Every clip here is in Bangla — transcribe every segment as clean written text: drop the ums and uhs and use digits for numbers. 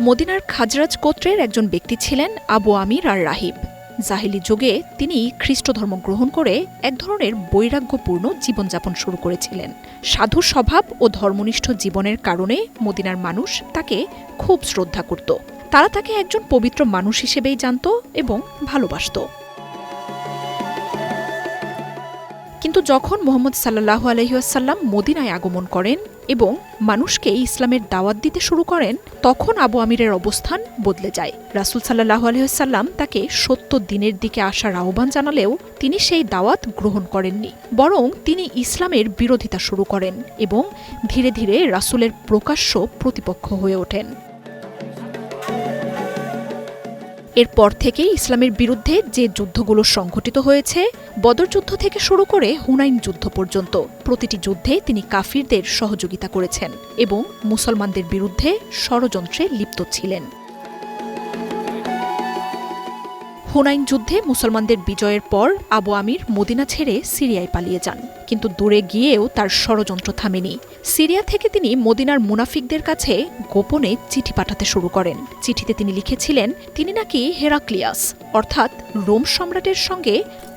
মদিনার খাজরাজ গোত্রের একজন ব্যক্তি ছিলেন আবু আমির আর রাহিব। জাহিলি যুগে তিনি খ্রিস্ট ধর্ম গ্রহণ করে এক ধরনের বৈরাগ্যপূর্ণ জীবনযাপন শুরু করেছিলেন। সাধু স্বভাব ও ধর্মনিষ্ঠ জীবনের কারণে মদিনার মানুষ তাকে খুব শ্রদ্ধা করত। তারা তাকে একজন পবিত্র মানুষ হিসেবেই জানত এবং ভালোবাসত। কিন্তু যখন মুহাম্মদ সাল্লাল্লাহু আলাইহি ওয়াসাল্লাম মদিনায় আগমন করেন এবং মানুষকে ইসলামের দাওয়াত দিতে শুরু করেন, তখন আবু আমিরের অবস্থান বদলে যায়। রাসূল সাল্লাল্লাহু আলাইহি ওয়াসাল্লাম তাকে সত্য দ্বীনের দিকে আসার আহ্বান জানালেও তিনি সেই দাওয়াত গ্রহণ করেননি, বরং তিনি ইসলামের বিরোধিতা শুরু করেন এবং ধীরে ধীরে রাসূলের প্রকাশ্য প্রতিপক্ষ হয়ে ওঠেন। এরপর থেকে ইসলামের বিরুদ্ধে যে যুদ্ধগুলো সংঘটিত হয়েছে, বদর যুদ্ধ থেকে শুরু করে হুনাইন যুদ্ধ পর্যন্ত, প্রতিটি যুদ্ধে তিনি কাফিরদের সহযোগিতা করেছেন এবং মুসলমানদের বিরুদ্ধে ষড়যন্ত্রে লিপ্ত ছিলেন। হুনাইন যুদ্ধে মুসলমানদের বিজয়ের পর আবু আমির মদিনা ছেড়ে সিরিয়ায় পালিয়ে যান, কিন্তু দূরে গিয়েও তার ষড়যন্ত্র থামেনি। সিরিয়া থেকে তিনি মদিনার মুনাফিকদের কাছে গোপনে চিঠি পাঠাতে শুরু করেন। চিঠিতে তিনি লিখেছিলেন তিনি নাকি হেরাক্লিয়াস অর্থাৎ রোম সম্রাটের সঙ্গে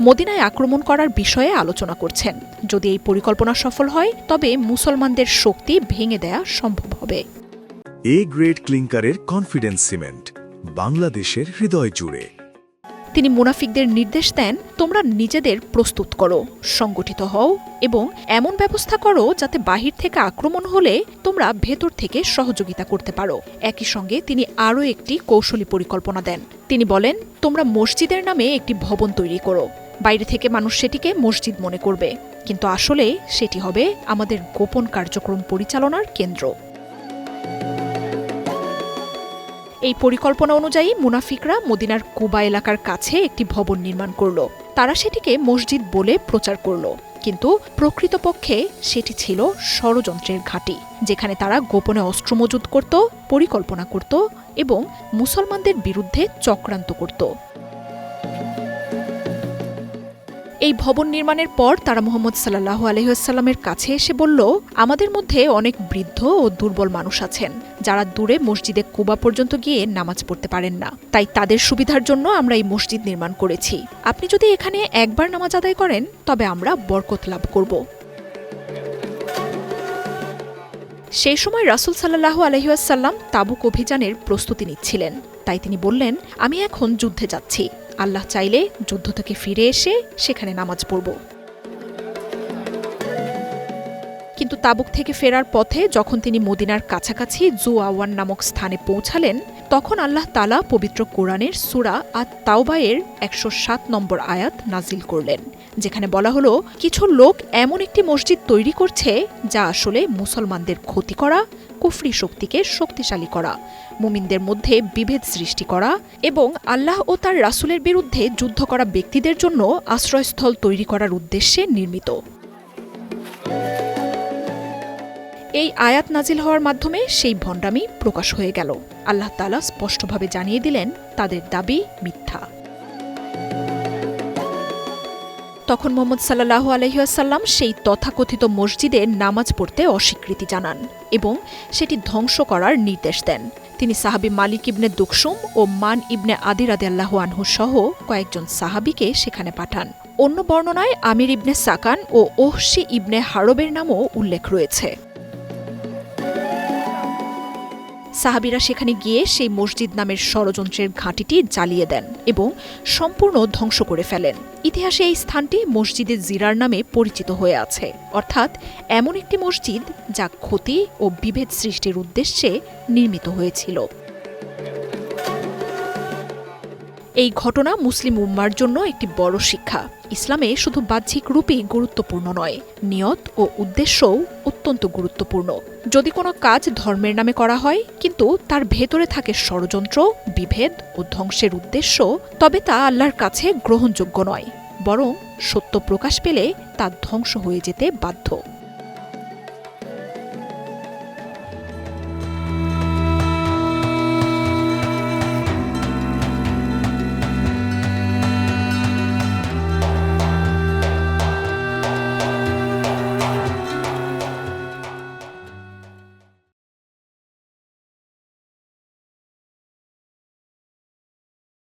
মদিনায় আক্রমণ করার বিষয়ে আলোচনা করছেন। যদি এই পরিকল্পনা সফল হয় তবে মুসলমানদের শক্তি ভেঙে দেয়া সম্ভব হবে। এ গ্রেড ক্লিংকারের কনফিডেন্স সিমেন্ট, বাংলাদেশের হৃদয় জুড়ে। তিনি মুনাফিকদের নির্দেশ দেন, তোমরা নিজেদের প্রস্তুত করো, সংগঠিত হও এবং এমন ব্যবস্থা করো যাতে বাহির থেকে আক্রমণ হলে তোমরা ভেতর থেকে সহযোগিতা করতে পারো। একই সঙ্গে তিনি আরও একটি কৌশলী পরিকল্পনা দেন। তিনি বলেন, তোমরা মসজিদের নামে একটি ভবন তৈরি করো। বাইরে থেকে মানুষ সেটিকে মসজিদ মনে করবে, কিন্তু আসলে সেটি হবে আমাদের গোপন কার্যক্রম পরিচালনার কেন্দ্র। এই পরিকল্পনা অনুযায়ী মুনাফিকরা মদিনার কুবা এলাকার কাছে একটি ভবন নির্মাণ করল। তারা সেটিকে মসজিদ বলে প্রচার করল, কিন্তু প্রকৃতপক্ষে সেটি ছিল ষড়যন্ত্রের ঘাঁটি, যেখানে তারা গোপনে অস্ত্র মজুত করত, পরিকল্পনা করত এবং মুসলমানদের বিরুদ্ধে চক্রান্ত করত। এই ভবন নির্মাণের পর তারা মুহাম্মদ সাল্লাল্লাহু আলাইহি ওয়াসাল্লামের কাছে এসে বলল, আমাদের মধ্যে অনেক বৃদ্ধ ও দুর্বল মানুষ আছেন যারা দূরে মসজিদে কুবা পর্যন্ত গিয়ে নামাজ পড়তে পারেন না। তাই তাদের সুবিধার জন্য আমরা এই মসজিদ নির্মাণ করেছি। আপনি যদি এখানে একবার নামাজ আদায় করেন তবে আমরা বরকত লাভ করব। সেই সময় রাসূল সাল্লাল্লাহু আলাইহি ওয়াসাল্লাম তাবুক অভিযানের প্রস্তুতি নিচ্ছিলেন। তাই তিনি বললেন, আমি এখন যুদ্ধে যাচ্ছি। আল্লাহ চাইলে যুদ্ধ থেকে ফিরে এসে সেখানে নামাজ পড়ব। কিন্তু তাবুক থেকে ফেরার পথে যখন তিনি মদিনার কাছাকাছি জুআওয়ান নামক স্থানে পৌঁছালেন, তখন আল্লাহ তাআলা পবিত্র কোরআনের সূরা আত-তাওবা-এর ১০৭ নম্বর আয়াত নাজিল করলেন, যেখানে বলা হলো, কিছু লোক এমন একটি মসজিদ তৈরি করছে যা আসলে মুসলমানদের ক্ষতি করা, কুফরি শক্তিকে শক্তিশালী করা, মুমিনদের মধ্যে বিভেদ সৃষ্টি করা এবং আল্লাহ ও তার রাসূলের বিরুদ্ধে যুদ্ধ করা ব্যক্তিদের জন্য আশ্রয়স্থল তৈরি করার উদ্দেশ্যে নির্মিত। এই আয়াত নাজিল হওয়ার মাধ্যমে সেই ভণ্ডামি প্রকাশ হয়ে গেল। আল্লাহ তাআলা স্পষ্টভাবে জানিয়ে দিলেন তাদের দাবি মিথ্যা। তখন মুহাম্মদ সাল্লাল্লাহু আলাইহি ওয়াসাল্লাম সেই তথাকথিত মসজিদে নামাজ পড়তে অস্বীকৃতি জানান এবং সেটি ধ্বংস করার নির্দেশ দেন। তিনি সাহাবী মালিক ইবনে দুকসুম ও মান ইবনে আদি রাদিয়াল্লাহু আনহু সহ কয়েকজন সাহাবীকে সেখানে পাঠান। অন্য বর্ণনায় আমির ইবনে সাকান ও ওহশি ইবনে হারবের নামও উল্লেখ রয়েছে। সাহাবীরা সেখানে গিয়ে সেই মসজিদ নামের ষড়যন্ত্রের ঘাঁটিটি জ্বালিয়ে দেন এবং সম্পূর্ণ ধ্বংস করে ফেলেন। ইতিহাসে এই স্থানটি মসজিদে জিরার নামে পরিচিত হয়ে আছে, অর্থাৎ এমন একটি মসজিদ যা ক্ষতি ও বিভেদ সৃষ্টির উদ্দেশ্যে নির্মিত হয়েছিল। এই ঘটনা মুসলিম উম্মার জন্য একটি বড় শিক্ষা। ইসলামে শুধু বাহ্যিক রূপই গুরুত্বপূর্ণ নয়, নিয়ত ও উদ্দেশ্যও অত্যন্ত গুরুত্বপূর্ণ। যদি কোনো কাজ ধর্মের নামে করা হয় কিন্তু তার ভেতরে থাকে ষড়যন্ত্র, বিভেদ ও ধ্বংসের উদ্দেশ্য, তবে তা আল্লাহর কাছে গ্রহণযোগ্য নয়, বরং সত্য প্রকাশ পেলে তা ধ্বংস হয়ে যেতে বাধ্য।